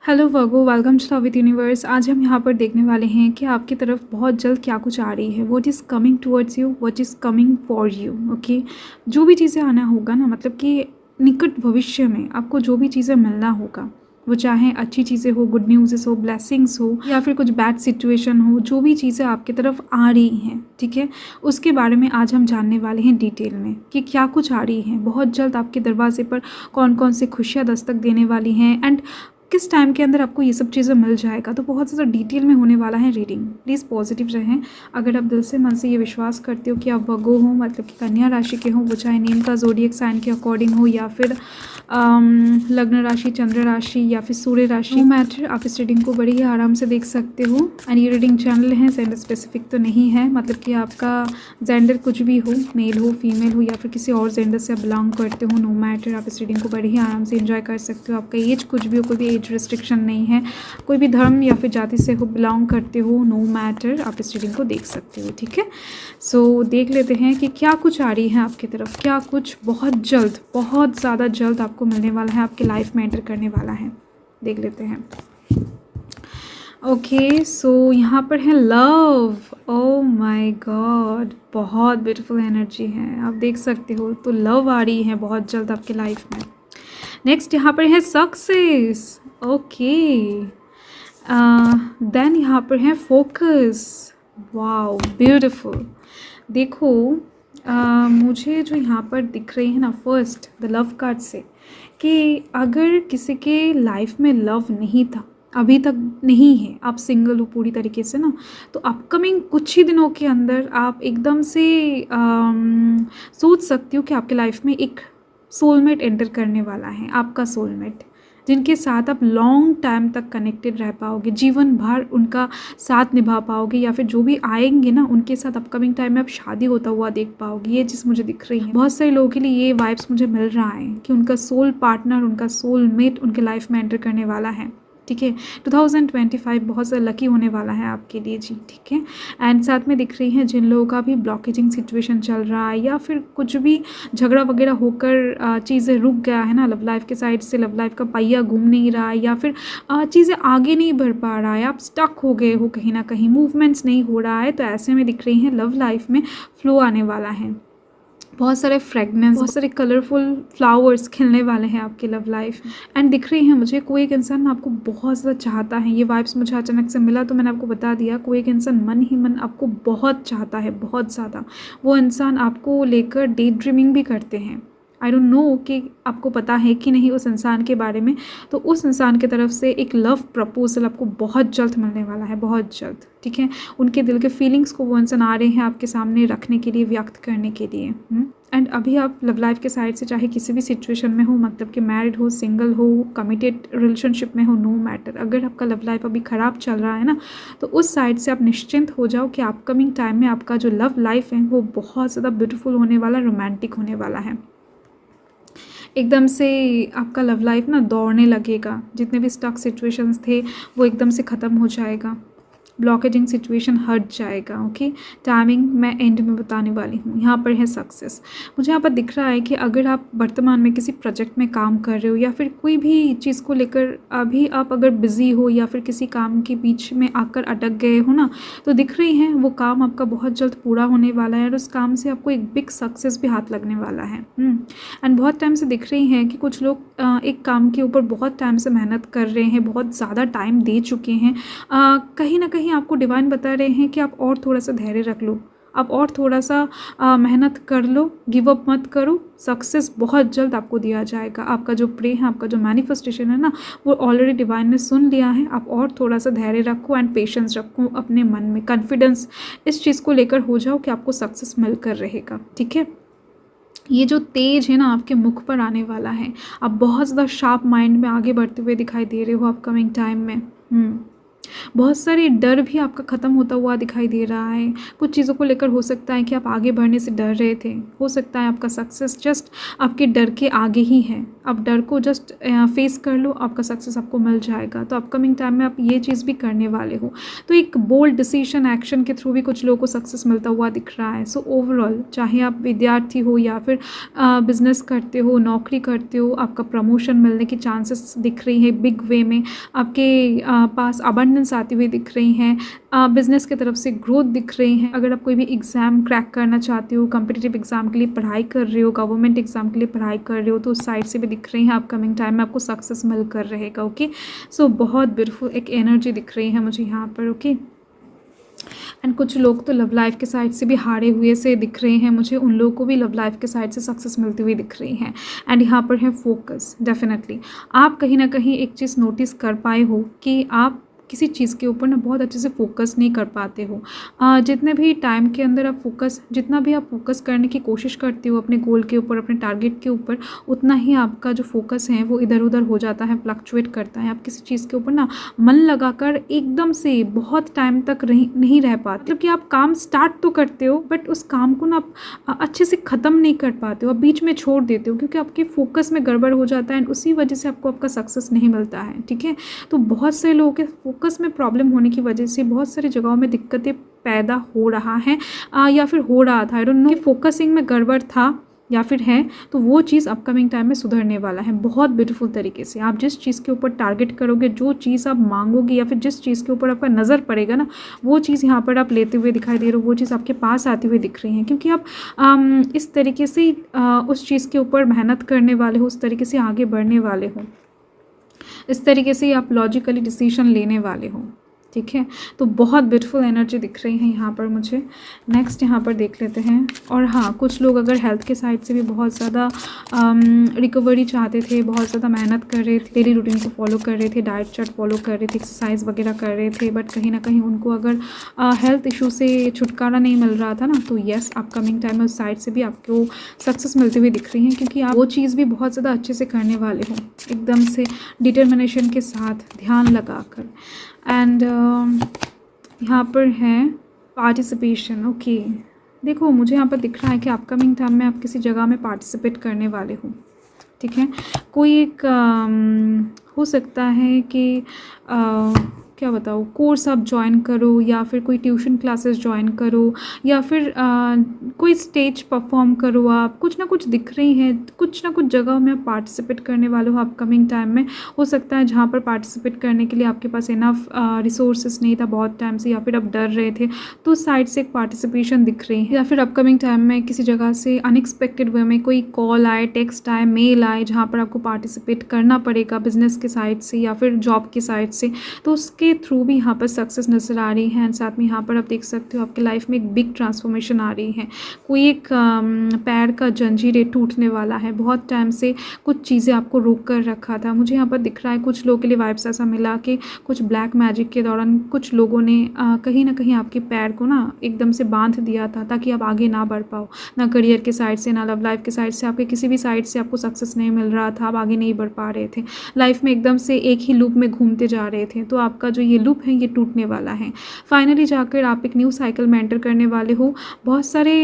Hello Virgo, welcome to love with universe. आज हम यहाँ पर देखने वाले हैं कि आपकी तरफ बहुत जल्द क्या कुछ आ रही है। What is coming towards you, what is coming for you. Okay, जो भी चीज़ें आना होगा ना, मतलब कि निकट भविष्य में आपको जो भी चीज़ें मिलना होगा, वो चाहे अच्छी चीज़ें हो, गुड न्यूज़ हो, ब्लेसिंग्स हो, या फिर कुछ बैड सिचुएशन हो, जो भी चीज़ें आपकी तरफ आ रही हैं, ठीक है, उसके बारे में आज हम जानने वाले हैं डिटेल में कि क्या कुछ आ रही है। बहुत जल्द आपके दरवाजे पर कौन कौन सी खुशियाँ दस्तक देने वाली हैं एंड किस टाइम के अंदर आपको ये सब चीज़ें मिल जाएगा। तो बहुत ज़्यादा डिटेल में होने वाला है रीडिंग। प्लीज़ पॉजिटिव रहें। अगर आप दिल से मन से ये विश्वास करते हो कि आप वर्गो हो, मतलब कि कन्या राशि के हो, वो चाहे नेम का ज़ोडिएक साइन के अकॉर्डिंग हो या फिर लग्न राशि, चंद्र राशि या फिर सूर्य राशि, नो मैटर, आप इस रीडिंग को बड़ी ही आराम से देख सकते हो। एंड ये रीडिंग चैनल है, जेंडर स्पेसिफिक तो नहीं है, मतलब कि आपका जेंडर कुछ भी हो, मेल हो, फीमेल हो या फिर किसी और जेंडर से आप बिलोंग करते हो, नो मैटर, आप इस रीडिंग को बड़ी ही आराम से एंजॉय कर सकते हो। आपका एज कुछ भी हो, कोई भी एज रिस्ट्रिक्शन नहीं है, कोई भी धर्म या फिर जाति से हो बिलोंग करते हो, नो मैटर, आप इस रीडिंग को देख सकते हो। ठीक है, सो देख लेते हैं कि क्या कुछ आ रही है आपकी तरफ, क्या कुछ बहुत जल्द, बहुत ज़्यादा जल्द आपको मिलने वाला है, आपकी लाइफ में एंटर करने वाला है। देख लेते हैं। ओके, सो यहाँ पर है लव। ओ माय गॉड, बहुत ब्यूटीफुल एनर्जी है, आप देख सकते हो। तो लव आ रही है बहुत जल्द आपकी लाइफ में। नेक्स्ट यहाँ पर है सक्सेस। ओके, देन यहाँ पर है फोकस। Wow, beautiful. देखो, मुझे जो यहाँ पर दिख रही है ना, फर्स्ट द लव कार्ड से, कि अगर किसी के लाइफ में लव नहीं था, अभी तक नहीं है, आप सिंगल हो पूरी तरीके से ना, तो अपकमिंग कुछ ही दिनों के अंदर आप एकदम से सोच सकती हो कि आपके लाइफ में एक सोलमेट एंटर करने वाला है, आपका सोलमेट, जिनके साथ आप लॉन्ग टाइम तक कनेक्टेड रह पाओगे, जीवन भर उनका साथ निभा पाओगे, या फिर जो भी आएंगे ना उनके साथ अपकमिंग टाइम में आप शादी होता हुआ देख पाओगे। ये चीज़ मुझे दिख रही है। बहुत सारे लोगों के लिए ये वाइब्स मुझे मिल रहा है कि उनका सोल पार्टनर, उनका सोल मेट उनके लाइफ में एंटर करने वाला है। ठीक है, 2025 बहुत सा लकी होने वाला है आपके लिए जी। ठीक है, एंड साथ में दिख रही है जिन लोगों का भी ब्लॉकेजिंग सिचुएशन चल रहा है या फिर कुछ भी झगड़ा वगैरह होकर चीज़ें रुक गया है ना, लव लाइफ के साइड से लव लाइफ का पहिया घूम नहीं रहा है, या फिर चीज़ें आगे नहीं बढ़ पा रहा है, आप स्टक हो गए हो कहीं ना कहीं, मूवमेंट्स नहीं हो रहा है, तो ऐसे में दिख रही हैं लव लाइफ में फ्लो आने वाला है। बहुत सारे फ्रेगनेंस, बहुत सारे कलरफुल फ्लावर्स खिलने वाले हैं आपकी लव लाइफ में। एंड दिख रही है मुझे कोई एक इंसान आपको बहुत ज़्यादा चाहता है। ये वाइब्स मुझे अचानक से मिला तो मैंने आपको बता दिया, कोई एक इंसान मन ही मन आपको बहुत चाहता है, बहुत ज़्यादा। वो इंसान आपको लेकर डे ड्रीमिंग भी करते हैं। आई डोंट नो कि आपको पता है कि नहीं उस इंसान के बारे में। तो उस इंसान की तरफ से एक लव प्रपोजल आपको बहुत जल्द मिलने वाला है, बहुत जल्द। ठीक है, उनके दिल के फीलिंग्स को वो इंसान आ रहे हैं आपके सामने रखने के लिए, व्यक्त करने के लिए। एंड अभी आप लव लाइफ के साइड से चाहे किसी भी सिचुएशन में हो, मतलब कि मैरिड हो, सिंगल हो, कमिटेड रिलेशनशिप में हो, नो मैटर, अगर आपका लव लाइफ अभी ख़राब चल रहा है ना, तो उस साइड से आप निश्चिंत हो जाओ कि अपकमिंग टाइम में आपका जो लव लाइफ है वो बहुत ज़्यादा ब्यूटीफुल होने वाला, रोमांटिक होने वाला है। एकदम से आपका लव लाइफ ना दौड़ने लगेगा, जितने भी स्टक सिचुएशंस थे वो एकदम से ख़त्म हो जाएगा, ब्लॉकेजिंग सिचुएशन हट जाएगा। ओके, टाइमिंग मैं एंड में बताने वाली हूँ। यहाँ पर है सक्सेस। मुझे यहाँ पर दिख रहा है कि अगर आप वर्तमान में किसी प्रोजेक्ट में काम कर रहे हो या फिर कोई भी चीज़ को लेकर अभी आप अगर बिज़ी हो या फिर किसी काम के बीच में आकर अटक गए हो ना, तो दिख रही है वो काम आपका बहुत जल्द पूरा होने वाला है और उस काम से आपको एक बिग सक्सेस भी हाथ लगने वाला है। एंड बहुत टाइम से दिख रही हैं कि कुछ लोग एक काम के ऊपर बहुत टाइम से मेहनत कर रहे हैं, बहुत ज़्यादा टाइम दे चुके हैं। कहीं ना कहीं आपको डिवाइन बता रहे हैं कि आप और थोड़ा सा धैर्य रख लो, आप और थोड़ा सा मेहनत कर लो, गिव अप मत करो, सक्सेस बहुत जल्द आपको दिया जाएगा। आपका जो प्रे है, आपका जो मैनिफेस्टेशन है ना, वो ऑलरेडी डिवाइन ने सुन लिया है। आप और थोड़ा सा धैर्य रखो एंड पेशेंस रखो अपने मन में, कॉन्फिडेंस इस चीज़ को लेकर हो जाओ कि आपको सक्सेस मिलकर रहेगा। ठीक है, ये जो तेज है ना आपके मुख पर आने वाला है, आप बहुत ज़्यादा शार्प माइंड में आगे बढ़ते हुए दिखाई दे रहे हो अपकमिंग टाइम में। बहुत सारे डर भी आपका ख़त्म होता हुआ दिखाई दे रहा है। कुछ चीज़ों को लेकर हो सकता है कि आप आगे बढ़ने से डर रहे थे। हो सकता है आपका सक्सेस जस्ट आपके डर के आगे ही है। आप डर को जस्ट फेस कर लो, आपका सक्सेस आपको मिल जाएगा। तो अपकमिंग टाइम में आप ये चीज़ भी करने वाले हो। तो एक बोल्ड डिसीजन एक्शन के थ्रू भी कुछ लोगों को सक्सेस मिलता हुआ दिख रहा है। सो ओवरऑल चाहे आप विद्यार्थी हो या फिर बिज़नेस करते हो, नौकरी करते हो, आपका प्रमोशन मिलने की चांसेस दिख रही है बिग वे में। आपके पास अबंडेंस आती हुई दिख रही हैं। बिज़नेस की तरफ से ग्रोथ दिख रही हैं। अगर आप कोई भी एग्ज़ाम क्रैक करना चाहते हो, कॉम्पिटिटिव एग्ज़ाम के लिए पढ़ाई कर रहे हो, गवर्नमेंट एग्ज़ाम के लिए पढ़ाई कर रहे हो, तो उस साइड से भी दिख रही हैं अपकमिंग टाइम में आपको सक्सेस मिल कर रहेगा। ओके, सो बहुत ब्यूटीफुल एक एनर्जी दिख रही है मुझे यहाँ पर। ओके, एंड कुछ लोग तो लव लाइफ के साइड से भी हारे हुए से दिख रहे हैं मुझे, उन लोगों को भी लव लाइफ के साइड से सक्सेस मिलती हुई दिख रही हैं। एंड यहाँ पर है फोकस। डेफिनेटली आप कहीं ना कहीं एक चीज़ नोटिस कर पाए हो कि आप किसी चीज़ के ऊपर ना बहुत अच्छे से फोकस नहीं कर पाते हो। जितने भी टाइम के अंदर आप जितना भी आप फोकस करने की कोशिश करते हो अपने गोल के ऊपर, अपने टारगेट के ऊपर, उतना ही आपका जो फोकस है वो इधर उधर हो जाता है, फ्लक्चुएट करता है। आप किसी चीज़ के ऊपर ना मन लगाकर एकदम से बहुत टाइम तक नहीं रह पाते। मतलब कि आप काम स्टार्ट तो करते हो बट उस काम को ना आप अच्छे से ख़त्म नहीं कर पाते हो, आप बीच में छोड़ देते हो क्योंकि आपके फोकस में गड़बड़ हो जाता है एंड उसी वजह से आपको आपका सक्सेस नहीं मिलता है। ठीक है, तो बहुत से लोगों के फोकस में प्रॉब्लम होने की वजह से बहुत सारी जगहों में दिक्कतें पैदा हो रहा है या फिर हो रहा था। आई डोंट नो कि फोकसिंग में गड़बड़ था या फिर है, तो वो चीज़ अपकमिंग टाइम में सुधरने वाला है बहुत ब्यूटीफुल तरीके से। आप जिस चीज़ के ऊपर टारगेट करोगे, जो चीज़ आप मांगोगे या फिर जिस चीज़ के ऊपर आपका नज़र पड़ेगा ना, वो चीज़ यहाँ पर आप लेते हुए दिखाई दे रहे हो, वो चीज़ आपके पास आती हुई दिख रही है क्योंकि आप इस तरीके से उस चीज़ के ऊपर मेहनत करने वाले हो, उस तरीके से आगे बढ़ने वाले हो, इस तरीके से आप लॉजिकली डिसीजन लेने वाले हो। ठीक है, तो बहुत ब्यूटीफुल एनर्जी दिख रही है यहाँ पर मुझे। नेक्स्ट यहाँ पर देख लेते हैं। और हाँ, कुछ लोग अगर हेल्थ के साइड से भी बहुत ज़्यादा रिकवरी चाहते थे, बहुत ज़्यादा मेहनत कर रहे थे, डेली रूटीन को फॉलो कर रहे थे, डाइट चार्ट फॉलो कर रहे थे, एक्सरसाइज वगैरह कर रहे थे, बट कहीं ना कहीं उनको अगर हेल्थ इशू से छुटकारा नहीं मिल रहा था ना, तो येस अपकमिंग टाइम में उस साइड से भी आपको सक्सेस मिलती हुई दिख रही है क्योंकि आप वो चीज़ भी बहुत ज़्यादा अच्छे से करने वाले हो, एकदम से डिटर्मिनेशन के साथ, ध्यान लगाकर। एंड यहाँ पर है पार्टिसिपेशन। ओके, देखो मुझे यहाँ पर दिख रहा है कि अपकमिंग टाइम में आप किसी जगह में पार्टिसिपेट करने वाले हो। ठीक है, कोई एक हो सकता है कि क्या बताओ, कोर्स आप ज्वाइन करो या फिर कोई ट्यूशन क्लासेस ज्वाइन करो या फिर कोई स्टेज परफॉर्म करो। आप कुछ ना कुछ दिख रही हैं, कुछ ना कुछ जगह में आप पार्टिसिपेट करने वाले हो अपकमिंग टाइम में। हो सकता है जहाँ पर पार्टिसिपेट करने के लिए आपके पास इनफ रिसोर्सेज नहीं था बहुत टाइम से, या फिर आप डर रहे थे, तो उस साइड से एक पार्टिसिपेशन दिख रही है। या फिर अपकमिंग टाइम में किसी जगह से अनएक्सपेक्टेड वे में कोई कॉल आए, टेक्स्ट आए, मेल आए, जहाँ पर आपको पार्टिसिपेट करना पड़ेगा बिजनेस के साइड से या फिर जॉब के साइड से, तो उसके थ्रू भी यहाँ पर सक्सेस नज़र आ रही है। एंड साथ में यहाँ पर आप देख सकते हो आपकी लाइफ में एक बिग ट्रांसफॉर्मेशन आ रही है। कोई एक पैर का जंजीरें टूटने वाला है, बहुत टाइम से कुछ चीज़ें आपको रोक कर रखा था। मुझे यहाँ पर दिख रहा है कुछ लोगों के लिए वाइब्स ऐसा मिला कि कुछ ब्लैक मैजिक के दौरान कुछ लोगों ने कहीं ना कहीं आपके पैर को ना एकदम से बांध दिया था ताकि आप आगे ना बढ़ पाओ, ना करियर के साइड से, ना लव लाइफ के साइड से, आपके किसी भी साइड से आपको सक्सेस नहीं मिल रहा था, आप आगे नहीं बढ़ पा रहे थे, लाइफ में एकदम से एक ही लूप में घूमते जा रहे थे। तो आपका जो ये लूप है ये टूटने वाला है। फाइनली जाकर आप एक न्यू साइकिल में एंटर करने वाले हो। बहुत सारे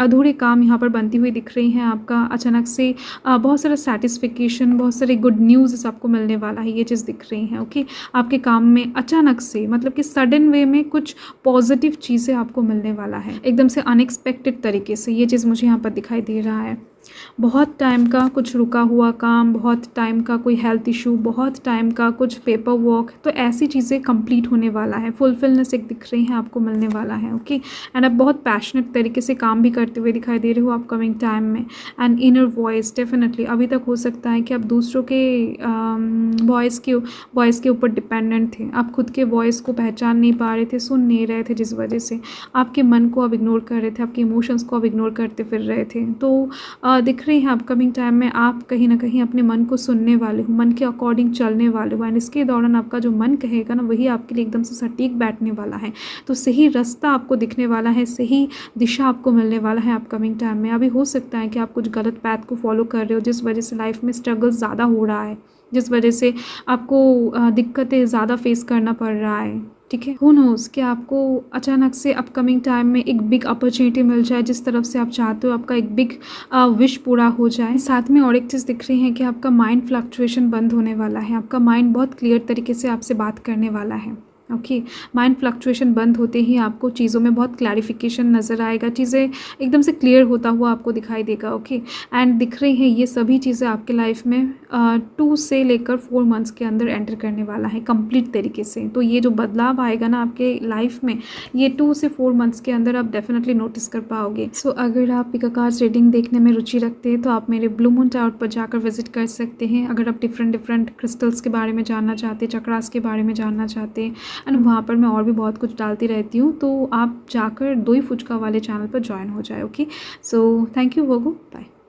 अधूरे काम यहाँ पर बनती हुई दिख रही हैं। आपका अचानक से बहुत सारा सेटिस्फिकेशन, बहुत सारे गुड न्यूज़ आपको मिलने वाला है, ये चीज़ दिख रही है। ओके, आपके काम में अचानक से, मतलब कि सडन वे में कुछ पॉजिटिव चीज़ें आपको मिलने वाला है, एकदम से अनएक्सपेक्टेड तरीके से, ये चीज़ मुझे यहाँ पर दिखाई दे रहा है। बहुत टाइम का कुछ रुका हुआ काम, बहुत टाइम का कोई हेल्थ इशू, बहुत टाइम का कुछ पेपर वर्क, तो ऐसी चीज़ें कंप्लीट होने वाला है। फुलफिलनेस एक दिख रही है आपको मिलने वाला है। ओके, एंड आप बहुत पैशनेट तरीके से काम भी करते हुए दिखाई दे रहे हो अपकमिंग टाइम में। एंड इनर वॉइस, डेफिनेटली अभी तक हो सकता है कि आप दूसरों के वॉइस के ऊपर डिपेंडेंट थे, आप खुद के वॉइस को पहचान नहीं पा रहे थे, सुन नहीं रहे थे, जिस वजह से आपके मन को आप इग्नोर कर रहे थे, आपके इमोशंस को आप इग्नोर करते फिर रहे थे। तो दिख रही है अपकमिंग टाइम में आप कहीं ना कहीं अपने मन को सुनने वाले हो, मन के अकॉर्डिंग चलने वाले हो। एंड इसके दौरान आपका जो मन कहेगा ना, वही आपके लिए एकदम से सटीक बैठने वाला है। तो सही रास्ता आपको दिखने वाला है, सही दिशा आपको मिलने वाला है अपकमिंग टाइम में। अभी हो सकता है कि आप कुछ गलत पैथ को फॉलो कर रहे हो, जिस वजह से लाइफ में स्ट्रगल ज़्यादा हो रहा है। जिस वजह से आपको दिक्कतें ज़्यादा फेस करना पड़ रहा है, ठीक है। हू नोज़ कि आपको अचानक से अपकमिंग टाइम में एक बिग अपॉर्चुनिटी मिल जाए, जिस तरफ से आप चाहते हो, आपका एक बिग विश पूरा हो जाए। साथ में और एक चीज़ दिख रही है कि आपका माइंड फ्लक्चुएशन बंद होने वाला है, आपका माइंड बहुत क्लियर तरीके से आपसे बात करने वाला है। ओके, माइंड फ्लक्चुएशन बंद होते ही आपको चीज़ों में बहुत क्लैरिफिकेशन नज़र आएगा, चीज़ें एकदम से क्लियर होता हुआ आपको दिखाई देगा। ओके, एंड दिख रही है ये सभी चीज़ें आपके लाइफ में 2 से लेकर 4 मंथ्स के अंदर एंटर करने वाला है कंप्लीट तरीके से। तो ये जो बदलाव आएगा ना आपके लाइफ में, ये 2 से 4 मंथ्स के अंदर आप डेफिनेटली नोटिस कर पाओगे। सो अगर आप पिका कार्ड्स रीडिंग देखने में रुचि रखते हैं तो आप मेरे ब्लू मून टैरोट पर जाकर विजिट कर सकते हैं। अगर आप डिफरेंट क्रिस्टल्स के बारे में जानना चाहते हैं, चक्रास के बारे में जानना चाहते हैं, एंड वहाँ पर मैं और भी बहुत कुछ डालती रहती हूँ, तो आप जाकर 2 ही फुचका वाले चैनल पर ज्वाइन हो जाए। Okay, so thank you Virgo, bye.